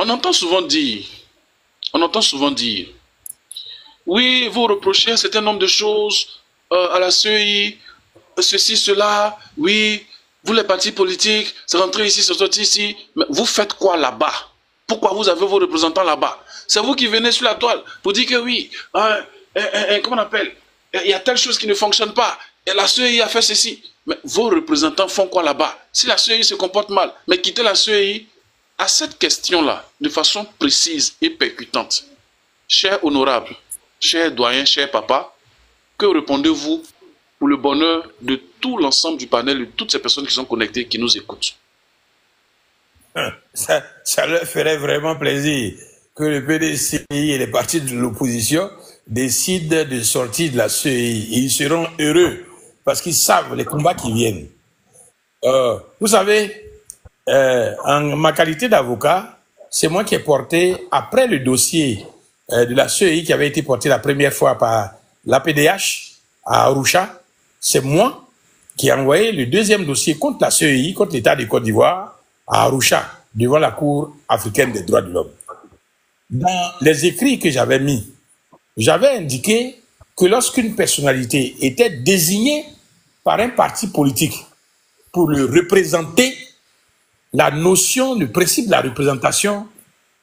On entend souvent dire, oui, vous reprochez un certain nombre de choses à la CEI, ceci, cela, oui, vous les partis politiques, c'est rentré ici, c'est sorti ici, mais vous faites quoi là-bas? Pourquoi vous avez vos représentants là-bas? C'est vous qui venez sur la toile pour dire que oui, comment on appelle? Il y a telle chose qui ne fonctionne pas, et la CEI a fait ceci. Mais vos représentants font quoi là-bas? Si la CEI se comporte mal, mais quittez la CEI. À cette question-là, de façon précise et percutante, cher honorable, cher doyen, cher papa, que répondez-vous pour le bonheur de tout l'ensemble du panel, de toutes ces personnes qui sont connectées, qui nous écoutent? Ça leur ferait vraiment plaisir que le PDCI et les partis de l'opposition décident de sortir de la CEI. Ils seront heureux parce qu'ils savent les combats qui viennent. Vous savez, en ma qualité d'avocat, c'est moi qui ai porté, après le dossier de la CEI qui avait été porté la première fois par l'APDH à Arusha, c'est moi qui ai envoyé le deuxième dossier contre la CEI, contre l'État de Côte d'Ivoire, à Arusha, devant la Cour africaine des droits de l'homme. Dans les écrits que j'avais mis, j'avais indiqué que lorsqu'une personnalité était désignée par un parti politique pour le représenter, la notion, le principe de la représentation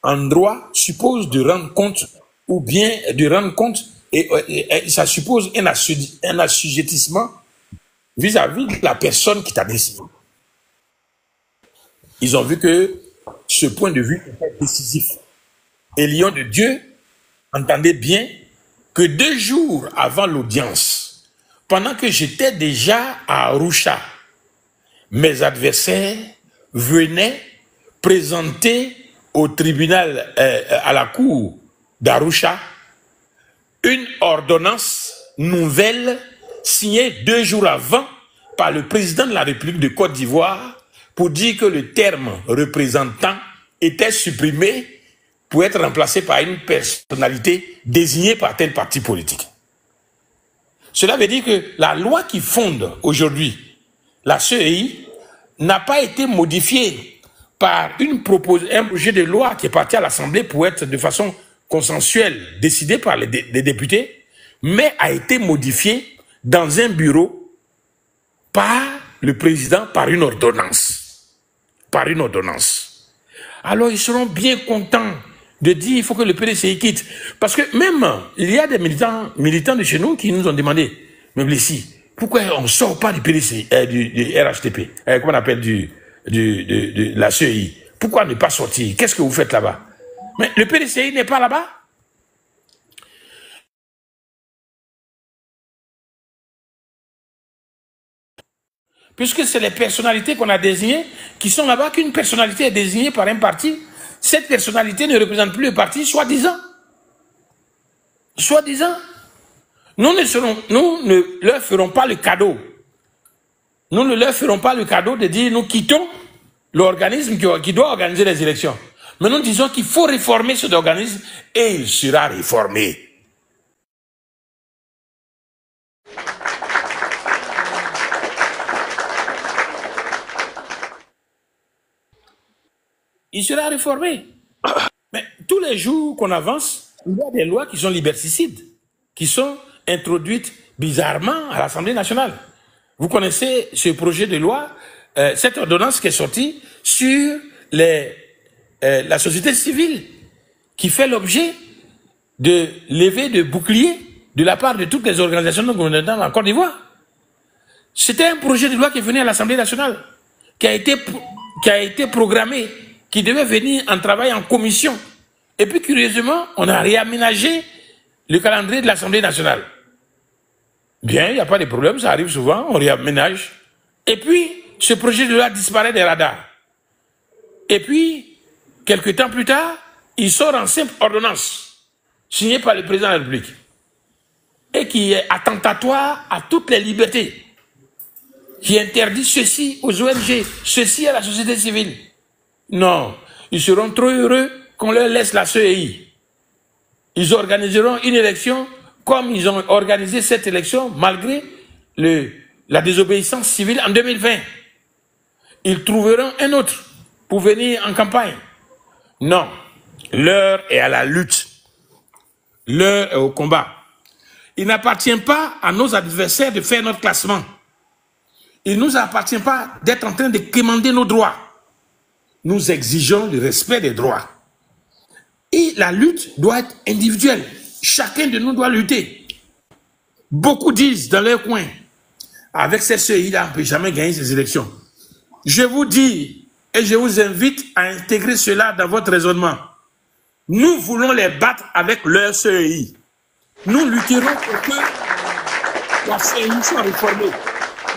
en droit suppose de rendre compte, ou bien de rendre compte, et ça suppose un assujettissement vis-à-vis de la personne qui t'a désigné. Ils ont vu que ce point de vue était décisif. Et Lion de Dieu entendait bien que 2 jours avant l'audience, pendant que j'étais déjà à Arusha, mes adversaires venaient présenter au tribunal, à la cour d'Arusha, une ordonnance nouvelle signée 2 jours avant par le président de la République de Côte d'Ivoire pour dire que le terme représentant était supprimé pour être remplacé par une personnalité désignée par tel parti politique. Cela veut dire que la loi qui fonde aujourd'hui la CEI n'a pas été modifiée par un projet de loi qui est parti à l'Assemblée pour être de façon consensuelle décidé par les députés, mais a été modifiée dans un bureau par le président par une ordonnance. Par une ordonnance. Alors ils seront bien contents de dire il faut que le PDCI quitte. Parce que même, il y a des militants de chez nous qui nous ont demandé, mais Blessi, pourquoi on ne sort pas du PDCI, du RHTP, comment on appelle, de la CEI? Pourquoi ne pas sortir? Qu'est-ce que vous faites là-bas? Mais le PDCI n'est pas là-bas. Puisque c'est les personnalités qu'on a désignées qui sont là-bas, qu'une personnalité est désignée par un parti, cette personnalité ne représente plus le parti, soi-disant. Soi-disant. Nous ne leur ferons pas le cadeau. Nous ne leur ferons pas le cadeau de dire nous quittons l'organisme qui doit organiser les élections. Mais nous disons qu'il faut réformer cet organisme et il sera réformé. Il sera réformé. Mais tous les jours qu'on avance, il y a des lois qui sont liberticides, qui sont introduites bizarrement à l'Assemblée nationale. Vous connaissez ce projet de loi, cette ordonnance qui est sortie sur la société civile, qui fait l'objet de levée de boucliers de la part de toutes les organisations non gouvernementales en Côte d'Ivoire. C'était un projet de loi qui est venu à l'Assemblée nationale, qui a été programmé, qui devait venir en travail en commission. Et puis, curieusement, on a réaménagé le calendrier de l'Assemblée nationale. Bien, il n'y a pas de problème, ça arrive souvent, on réaménage. Et puis, ce projet de loi disparaît des radars. Et puis, quelques temps plus tard, il sort en simple ordonnance, signée par le président de la République, et qui est attentatoire à toutes les libertés, qui interdit ceci aux ONG, ceci à la société civile. Non, ils seront trop heureux qu'on leur laisse la CEI. Ils organiseront une élection comme ils ont organisé cette élection malgré la désobéissance civile en 2020. Ils trouveront un autre pour venir en campagne. Non, L'heure est à la lutte. L'heure est au combat. Il n'appartient pas à nos adversaires de faire notre classement. Il ne nous appartient pas d'être en train de quémander nos droits. Nous exigeons le respect des droits. Et la lutte doit être individuelle. Chacun de nous doit lutter. Beaucoup disent dans leur coin, avec cette CEI-là, on ne peut jamais gagner ces élections. Je vous dis, et je vous invite à intégrer cela dans votre raisonnement. Nous voulons les battre avec leur CEI. Nous lutterons pour que la CEI soit réformée.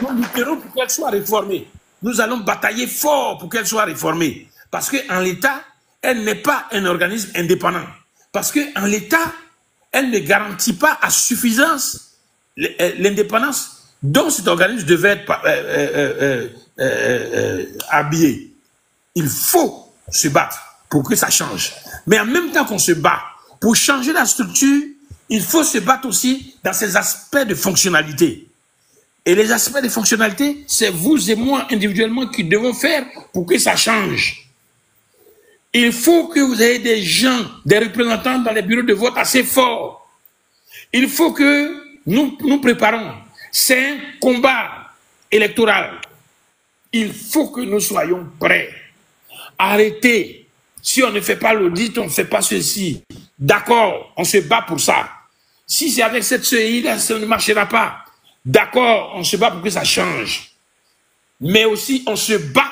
Nous lutterons pour qu'elle soit réformée. Nous allons batailler fort pour qu'elle soit réformée. Parce qu'en l'état, elle n'est pas un organisme indépendant. Parce qu'en l'état, elle ne garantit pas à suffisance l'indépendance dont cet organisme devait être habillé. Il faut se battre pour que ça change. Mais en même temps qu'on se bat pour changer la structure, il faut se battre aussi dans ces aspects de fonctionnalité. Et les aspects de fonctionnalité, c'est vous et moi individuellement qui devons faire pour que ça change. Il faut que vous ayez des gens, des représentants dans les bureaux de vote assez forts. Il faut que nous préparons. C'est un combat électoral. Il faut que nous soyons prêts. Arrêtez. Si on ne fait pas l'audit, on ne fait pas ceci. D'accord, on se bat pour ça. Si c'est avec cette CEI-là, ça ne marchera pas. D'accord, on se bat pour que ça change. Mais aussi, on se bat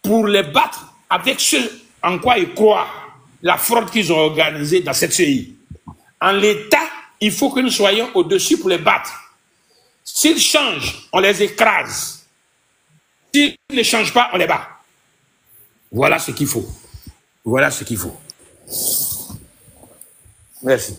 pour les battre avec ce en quoi ils croient, la fraude qu'ils ont organisée dans cette CEI. En l'état, il faut que nous soyons au-dessus pour les battre. S'ils changent, on les écrase. S'ils ne changent pas, on les bat. Voilà ce qu'il faut. Voilà ce qu'il faut. Merci.